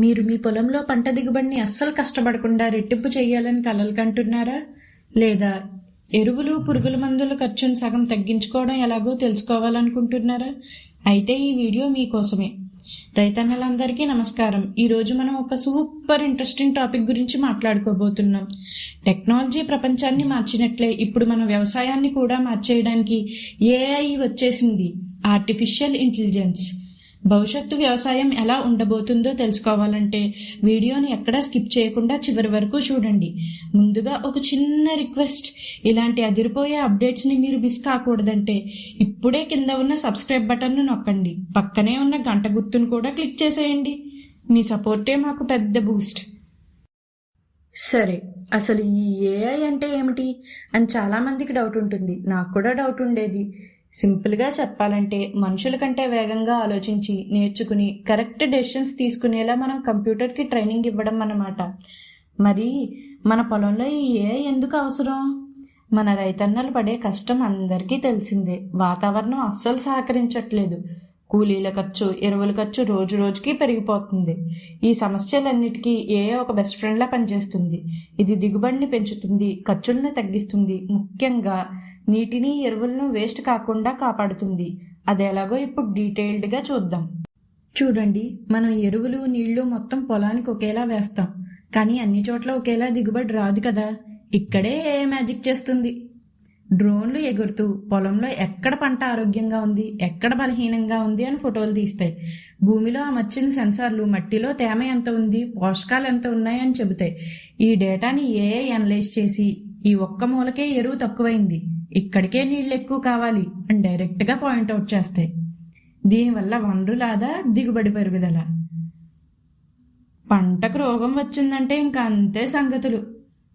మీరు మీ పొలంలో పంట దిగుబడిని అస్సలు కష్టపడకుండా రెట్టింపు చేయాలని కలలు కంటున్నారా? లేదా ఎరువులు, పురుగుల మందుల ఖర్చును సగం తగ్గించుకోవడం ఎలాగో తెలుసుకోవాలనుకుంటున్నారా? అయితే ఈ వీడియో మీకోసమే. రైతన్నలందరికీ నమస్కారం. ఈరోజు మనం ఒక సూపర్ ఇంట్రెస్టింగ్ టాపిక్ గురించి మాట్లాడుకోబోతున్నాం. టెక్నాలజీ ప్రపంచాన్ని మార్చినట్లే ఇప్పుడు మన వ్యవసాయాన్ని కూడా మార్చేయడానికి ఏఐ వచ్చేసింది, ఆర్టిఫిషియల్ ఇంటెలిజెన్స్. భవిష్యత్తు వ్యవసాయం ఎలా ఉండబోతుందో తెలుసుకోవాలంటే వీడియోని ఎక్కడా స్కిప్ చేయకుండా చివరి వరకు చూడండి. ముందుగా ఒక చిన్న రిక్వెస్ట్, ఇలాంటి అదిరిపోయే అప్డేట్స్ని మీరు మిస్ కాకూడదంటే ఇప్పుడే కింద ఉన్న సబ్స్క్రైబ్ బటన్ను నొక్కండి, పక్కనే ఉన్న గంట గుర్తును కూడా క్లిక్ చేసేయండి. మీ సపోర్టే మాకు పెద్ద బూస్ట్. సరే, అసలు ఈ ఏఐ అంటే ఏమిటి అని చాలా మందికి డౌట్ ఉంటుంది. నాకు కూడా డౌట్ ఉండేది. సింపుల్గా చెప్పాలంటే మనుషుల కంటే వేగంగా ఆలోచించి నేర్చుకుని కరెక్ట్ డెసిషన్స్ తీసుకునేలా మనం కంప్యూటర్కి ట్రైనింగ్ ఇవ్వడం అన్నమాట. మరి మన పొలంలో ఈ ఏఐ ఎందుకు అవసరం? మన రైతన్నలు పడే కష్టం అందరికీ తెలిసిందే. వాతావరణం అస్సలు సహకరించట్లేదు. కూలీల ఖర్చు, ఎరువుల ఖర్చు రోజు రోజుకి పెరిగిపోతుంది. ఈ సమస్యలన్నిటికీ ఏఐ ఒక బెస్ట్ ఫ్రెండ్లా పనిచేస్తుంది. ఇది దిగుబడిని పెంచుతుంది, ఖర్చులను తగ్గిస్తుంది, ముఖ్యంగా నీటిని, ఎరువులను వేస్ట్ కాకుండా కాపాడుతుంది. అది ఎలాగో ఇప్పుడు డీటెయిల్డ్గా చూద్దాం. చూడండి, మనం ఎరువులు, నీళ్లు మొత్తం పొలానికి ఒకేలా వేస్తాం, కానీ అన్ని చోట్ల ఒకేలా దిగుబడి రాదు కదా. ఇక్కడే ఏ మ్యాజిక్ చేస్తుంది. డ్రోన్లు ఎగురుతూ పొలంలో ఎక్కడ పంట ఆరోగ్యంగా ఉంది, ఎక్కడ బలహీనంగా ఉంది అని ఫోటోలు తీస్తాయి. భూమిలో అమర్చిన సెన్సార్లు మట్టిలో తేమ ఎంత ఉంది, పోషకాలు ఎంత ఉన్నాయని చెబుతాయి. ఈ డేటాని ఏఐ అనలైజ్ చేసి ఈ ఒక్క మూలకే ఎరువు తక్కువైంది, ఇక్కడికే నీళ్లు ఎక్కువ కావాలి అని డైరెక్ట్గా పాయింట్అవుట్ చేస్తాయి. దీనివల్ల వనరులాదా, దిగుబడి పెరుగుదల. పంటకు రోగం వచ్చిందంటే ఇంకా అంతే సంగతులు.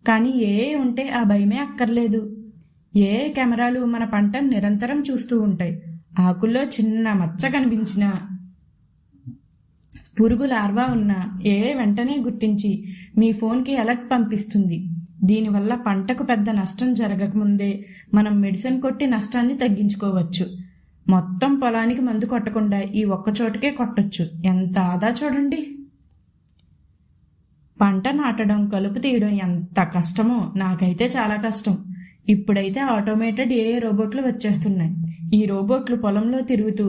కానీ ఏఐ ఉంటే ఆ భయమే అక్కర్లేదు. ఏఐ కెమెరాలు మన పంటను నిరంతరం చూస్తూ ఉంటాయి. ఆకుల్లో చిన్న మచ్చ కనిపించినా, పురుగు లార్వా ఉన్నా ఏఐ వెంటనే గుర్తించి మీ ఫోన్కి అలర్ట్ పంపిస్తుంది. దీనివల్ల పంటకు పెద్ద నష్టం జరగకముందే మనం మెడిసిన్ కొట్టి నష్టాన్ని తగ్గించుకోవచ్చు. మొత్తం పొలానికి మందు కొట్టకుండా ఈ ఒక్క చోటుకే కొట్టొచ్చు. ఎంత ఆదా చూడండి. పంట నాటడం, కలుపు తీయడం ఎంత కష్టమో. నాకైతే చాలా కష్టం. ఇప్పుడైతే ఆటోమేటెడ్ ఏఐ రోబోట్లు వచ్చేస్తున్నాయి. ఈ రోబోట్లు పొలంలో తిరుగుతూ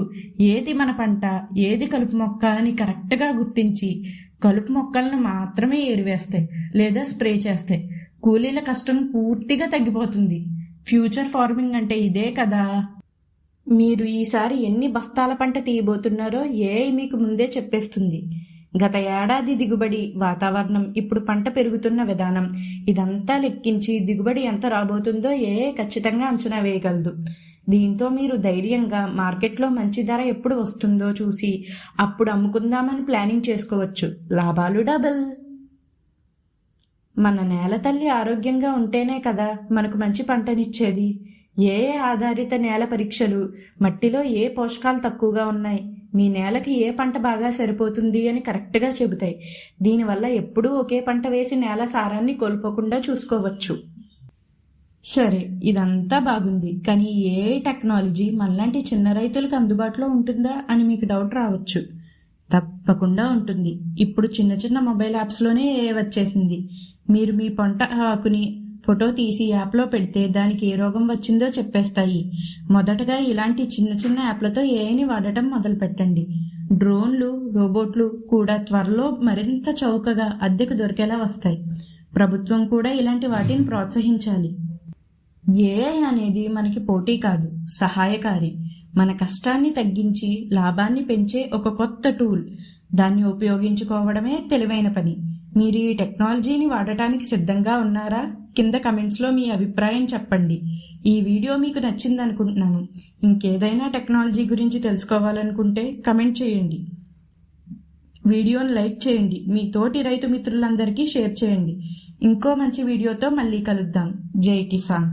ఏది మన పంట, ఏది కలుపు మొక్క అని కరెక్ట్గా గుర్తించి కలుపు మొక్కలను మాత్రమే ఏరివేస్తాయి లేదా స్ప్రే చేస్తాయి. కూలీల కష్టం పూర్తిగా తగ్గిపోతుంది. ఫ్యూచర్ ఫార్మింగ్ అంటే ఇదే కదా. మీరు ఈసారి ఎన్ని బస్తాల పంట తీయబోతున్నారో ఏఐ మీకు ముందే చెప్పేస్తుంది. గత ఏడాది దిగుబడి, వాతావరణం, ఇప్పుడు పంట పెరుగుతున్న విధానం, ఇదంతా లెక్కించి దిగుబడి ఎంత రాబోతుందో ఏఐ ఖచ్చితంగా అంచనా వేయగలదు. దీంతో మీరు ధైర్యంగా మార్కెట్లో మంచి ధర ఎప్పుడు వస్తుందో చూసి అప్పుడు అమ్ముకుందామని ప్లానింగ్ చేసుకోవచ్చు. లాభాలు డబుల్. మన నేల తల్లి ఆరోగ్యంగా ఉంటేనే కదా మనకు మంచి పంటనిచ్చేది. ఏఐ ఆధారిత నేల పరీక్షలు మట్టిలో ఏ పోషకాలు తక్కువగా ఉన్నాయి, మీ నేలకి ఏ పంట బాగా సరిపోతుంది అని కరెక్ట్గా చెబుతాయి. దీనివల్ల ఎప్పుడూ ఒకే పంట వేసి నేల సారాన్ని కోల్పోకుండా చూసుకోవచ్చు. సరే, ఇదంతా బాగుంది, కానీ ఏఐ టెక్నాలజీ మనలాంటి చిన్న రైతులకు అందుబాటులో ఉంటుందా అని మీకు డౌట్ రావచ్చు. తప్పకుండా ఉంటుంది. ఇప్పుడు చిన్న చిన్న మొబైల్ యాప్స్లోనే ఏఐ వచ్చేసింది. మీరు మీ పంట ఆకుని ఫోటో తీసి యాప్లో పెడితే దానికి ఏ రోగం వచ్చిందో చెప్పేస్తాయి. మొదటగా ఇలాంటి చిన్న చిన్న యాప్లతో ఏఐని వాడటం మొదలు పెట్టండి. డ్రోన్లు, రోబోట్లు కూడా త్వరలో మరింత చౌకగా అద్దెకు దొరికేలా వస్తాయి. ప్రభుత్వం కూడా ఇలాంటి వాటిని ప్రోత్సహించాలి. ఏఐ అనేది మనకి పోటీ కాదు, సహాయకారి. మన కష్టాన్ని తగ్గించి లాభాన్ని పెంచే ఒక కొత్త టూల్. దాన్ని ఉపయోగించుకోవడమే తెలివైన పని. మీరు ఈ టెక్నాలజీని వాడటానికి సిద్ధంగా ఉన్నారా? కింద కమెంట్స్లో మీ అభిప్రాయం చెప్పండి. ఈ వీడియో మీకు నచ్చిందనుకుంటున్నాను. ఇంకేదైనా టెక్నాలజీ గురించి తెలుసుకోవాలనుకుంటే కమెంట్ చేయండి. వీడియోని లైక్ చేయండి. మీ తోటి రైతు మిత్రులందరికీ షేర్ చేయండి. ఇంకో మంచి వీడియోతో మళ్ళీ కలుద్దాం. జై కిసాన్.